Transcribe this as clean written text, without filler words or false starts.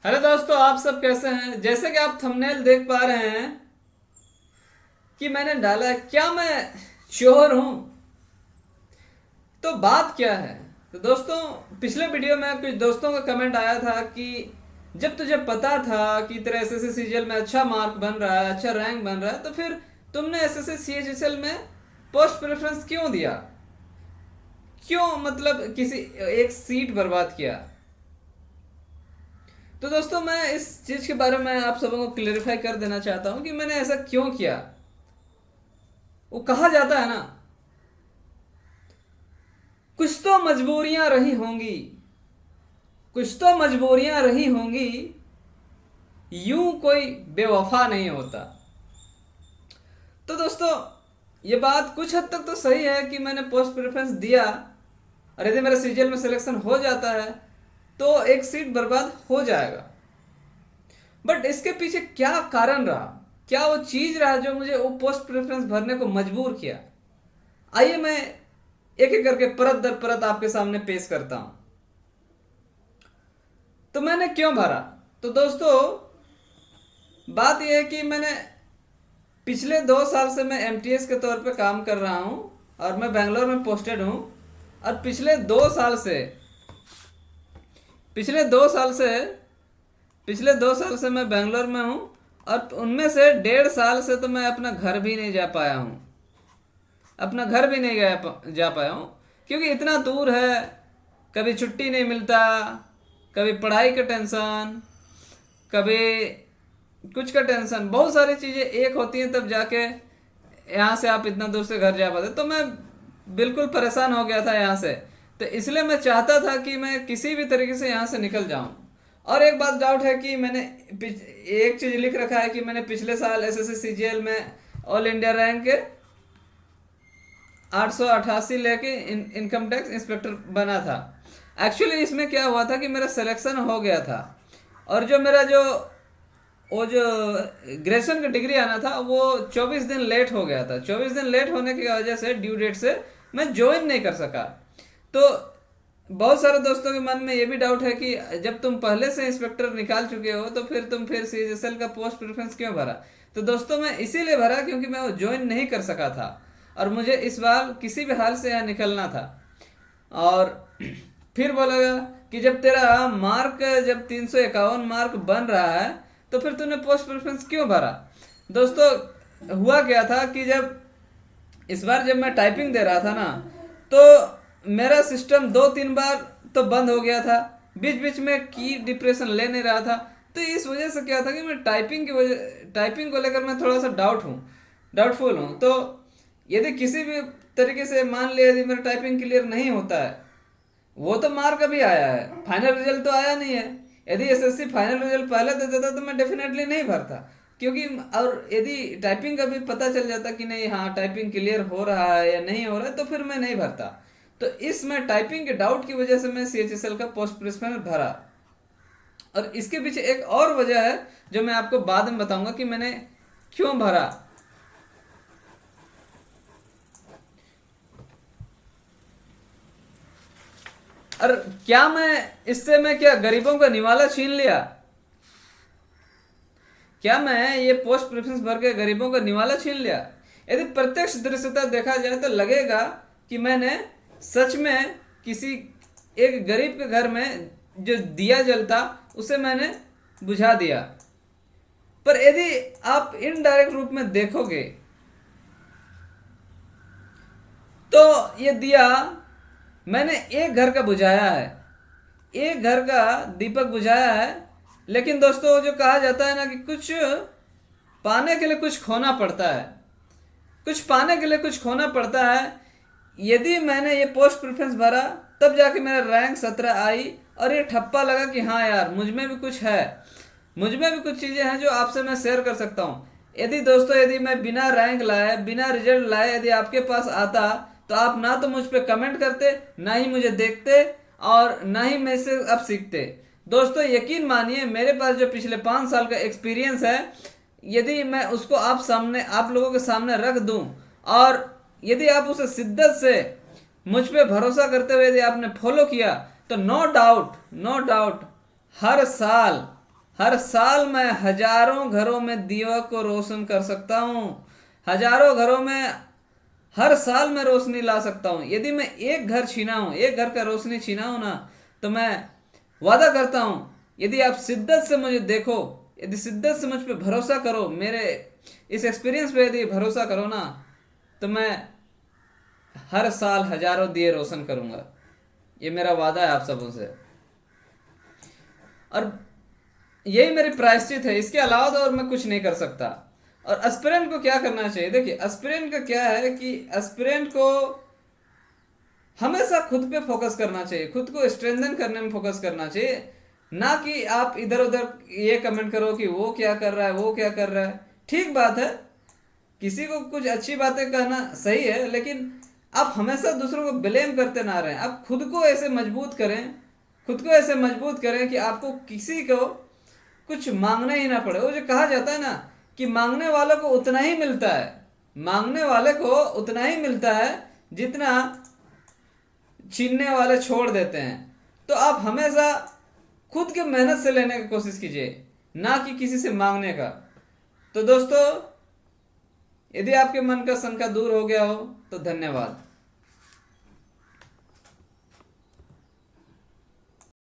Hello दोस्तों, आप सब कैसे हैं। जैसे कि आप थंबनेल देख पा रहे हैं कि मैंने डाला है, क्या मैं चोर हूं। तो बात क्या है। तो दोस्तों, पिछले वीडियो में कुछ दोस्तों का कमेंट आया था कि जब तुझे पता था कि तेरा एसएससी सीजीएल में अच्छा मार्क बन रहा है, अच्छा रैंक बन रहा है, तो फिर तुमने एसएससी सीएचएसएल में पोस्ट प्रेफरेंस क्यों दिया। क्यों, मतलब किसी एक सीट बर्बाद किया। तो दोस्तों, मैं इस चीज के बारे में आप सबों को क्लेरिफाई कर देना चाहता हूं कि मैंने ऐसा क्यों किया। वो कहा जाता है ना, कुछ तो मजबूरियां रही होंगी, कुछ तो मजबूरियां रही होंगी, यूं कोई बेवफा नहीं होता। तो दोस्तों, ये बात कुछ हद तक तो सही है कि मैंने पोस्ट प्रेफरेंस दिया, और यदि मेरा सीजीएल में सिलेक्शन हो जाता है तो एक सीट बर्बाद हो जाएगा। बट इसके पीछे क्या कारण रहा, क्या वो चीज रहा जो मुझे वो पोस्ट प्रेफरेंस भरने को मजबूर किया। आइए मैं एक एक करके परत दर परत आपके सामने पेश करता हूं। तो मैंने क्यों भरा। तो दोस्तों, बात यह है कि मैंने पिछले 2 साल से मैं एमटीएस के तौर पे काम कर रहा हूं, और मैं बेंगलोर में पोस्टेड हूं। और पिछले दो साल से मैं बेंगलोर में हूं, और उनमें से 1.5 साल से तो मैं अपना घर भी नहीं जा पाया हूं। अपना घर भी नहीं जा पाया हूँ, क्योंकि इतना दूर है। कभी छुट्टी नहीं मिलता, कभी पढ़ाई का टेंशन, कभी कुछ का टेंशन, बहुत सारी चीज़ें एक होती हैं, तब जाके यहाँ से आप इतना दूर से घर जा पाते। तो मैं बिल्कुल परेशान हो गया था यहाँ से। तो इसलिए मैं चाहता था कि मैं किसी भी तरीके से यहाँ से निकल जाऊँ। और एक बात डाउट है कि मैंने एक चीज़ लिख रखा है कि मैंने पिछले साल एसएससी सीजीएल में ऑल इंडिया रैंक 888 लेके इनकम टैक्स इंस्पेक्टर बना था। एक्चुअली इसमें क्या हुआ था कि मेरा सिलेक्शन हो गया था, और जो मेरा जो वो जो ग्रेजुएशन का डिग्री आना था वो 24 दिन लेट हो गया था। 24 दिन लेट होने की वजह से, ड्यू डेट से, मैं ज्वाइन नहीं कर सका। तो बहुत सारे दोस्तों के मन में ये भी डाउट है कि जब तुम पहले से इंस्पेक्टर निकाल चुके हो तो फिर सीएचएसएल का पोस्ट प्रेफरेंस क्यों भरा। तो दोस्तों, मैं इसीलिए भरा क्योंकि मैं वो ज्वाइन नहीं कर सका था, और मुझे इस बार किसी भी हाल से यहाँ निकलना था। और फिर बोला कि जब तेरा मार्क, जब 351 मार्क बन रहा है, तो फिर तूने पोस्ट प्रेफरेंस क्यों भरा। दोस्तों, हुआ क्या था कि जब इस बार जब मैं टाइपिंग दे रहा था ना, तो मेरा सिस्टम 2-3 बार तो बंद हो गया था, बीच बीच में की डिप्रेशन ले नहीं रहा था। तो इस वजह से क्या था कि मैं टाइपिंग को लेकर मैं थोड़ा सा डाउटफुल हूँ। तो यदि किसी भी तरीके से, मान लिया यदि मेरा टाइपिंग क्लियर नहीं होता है, वो तो मार्क अभी आया है, फाइनल रिजल्ट तो आया नहीं है। यदि एसएससी फाइनल रिजल्ट पहले दे देता तो मैं डेफिनेटली नहीं भरता, क्योंकि और यदि टाइपिंग का भी पता चल जाता कि नहीं, हाँ टाइपिंग क्लियर हो रहा है या नहीं हो रहा है, तो फिर मैं नहीं भरता। तो इसमें टाइपिंग के डाउट की वजह से मैं सीएचएसएल का पोस्ट प्लेसमेंट भरा। और इसके पीछे एक और वजह है जो मैं आपको बाद में बताऊंगा कि मैंने क्यों भरा। और क्या मैं क्या गरीबों का निवाला छीन लिया। क्या मैं ये पोस्ट प्रेफरेंस भर के गरीबों का निवाला छीन लिया। यदि प्रत्यक्ष दृश्यता देखा जाए तो लगेगा कि मैंने सच में किसी एक गरीब के घर में जो दिया जलता उसे मैंने बुझा दिया। पर यदि आप इनडायरेक्ट रूप में देखोगे तो ये दिया मैंने एक घर का बुझाया है, एक घर का दीपक बुझाया है। लेकिन दोस्तों, जो कहा जाता है ना कि कुछ पाने के लिए कुछ खोना पड़ता है, कुछ पाने के लिए कुछ खोना पड़ता है। यदि मैंने ये पोस्ट प्रेफरेंस भरा, तब जाके मेरा रैंक 17 आई, और ये ठप्पा लगा कि हाँ यार, मुझ में भी कुछ है, मुझ में भी कुछ चीज़ें हैं जो आपसे मैं शेयर कर सकता हूँ। यदि दोस्तों, यदि मैं बिना रैंक लाए, बिना रिजल्ट लाए यदि आपके पास आता, तो आप ना तो मुझ पर कमेंट करते, ना ही मुझे देखते, और ना ही मेरे से अब सीखते। दोस्तों, यकीन मानिए, मेरे पास जो पिछले 5 साल का एक्सपीरियंस है, यदि मैं उसको आप लोगों के सामने रख दूं, और यदि आप उसे शिद्दत से मुझ पे भरोसा करते हुए यदि आपने फॉलो किया, तो नो डाउट हर साल हर साल मैं हजारों घरों में दिया को रोशन कर सकता हूँ। हजारों घरों में हर साल मैं रोशनी ला सकता हूँ। यदि मैं एक घर छीना हूँ, एक घर का रोशनी छीना हूँ ना, तो मैं वादा करता हूँ, यदि आप शिद्दत से मुझे देखो, यदि शिद्दत से मुझ पे भरोसा करो, मेरे इस एक्सपीरियंस पे यदि भरोसा करो ना, तो मैं हर साल हजारों दिए रोशन करूंगा। ये मेरा वादा है आप सबों से। और यही मेरी प्रायश्चित है, इसके अलावा तो और मैं कुछ नहीं कर सकता। और एस्पिरेंट को क्या करना चाहिए? देखिए, एस्पिरेंट का क्या है कि एस्पिरेंट को हमेशा खुद पे फोकस करना चाहिए, खुद को स्ट्रेंथन करने में फोकस करना चाहिए। ना कि आप इधर उधर ये कमेंट करो कि वो क्या कर रहा है, वो क्या कर रहा है। ठीक बात है, किसी को कुछ अच्छी बातें कहना सही है, लेकिन आप हमेशा दूसरों को ब्लेम करते ना रहें। आप खुद को ऐसे मजबूत करें, खुद को ऐसे मजबूत करें कि आपको किसी को कुछ मांगना ही ना पड़े। वो जो कहा जाता है ना कि मांगने वालों को उतना ही मिलता है, मांगने वाले को उतना ही मिलता है जितना छीनने वाले छोड़ देते हैं। तो आप हमेशा खुद के मेहनत से लेने की कोशिश कीजिए, ना कि किसी से मांगने का। तो दोस्तों, यदि आपके मन का शंका दूर हो गया हो तो धन्यवाद।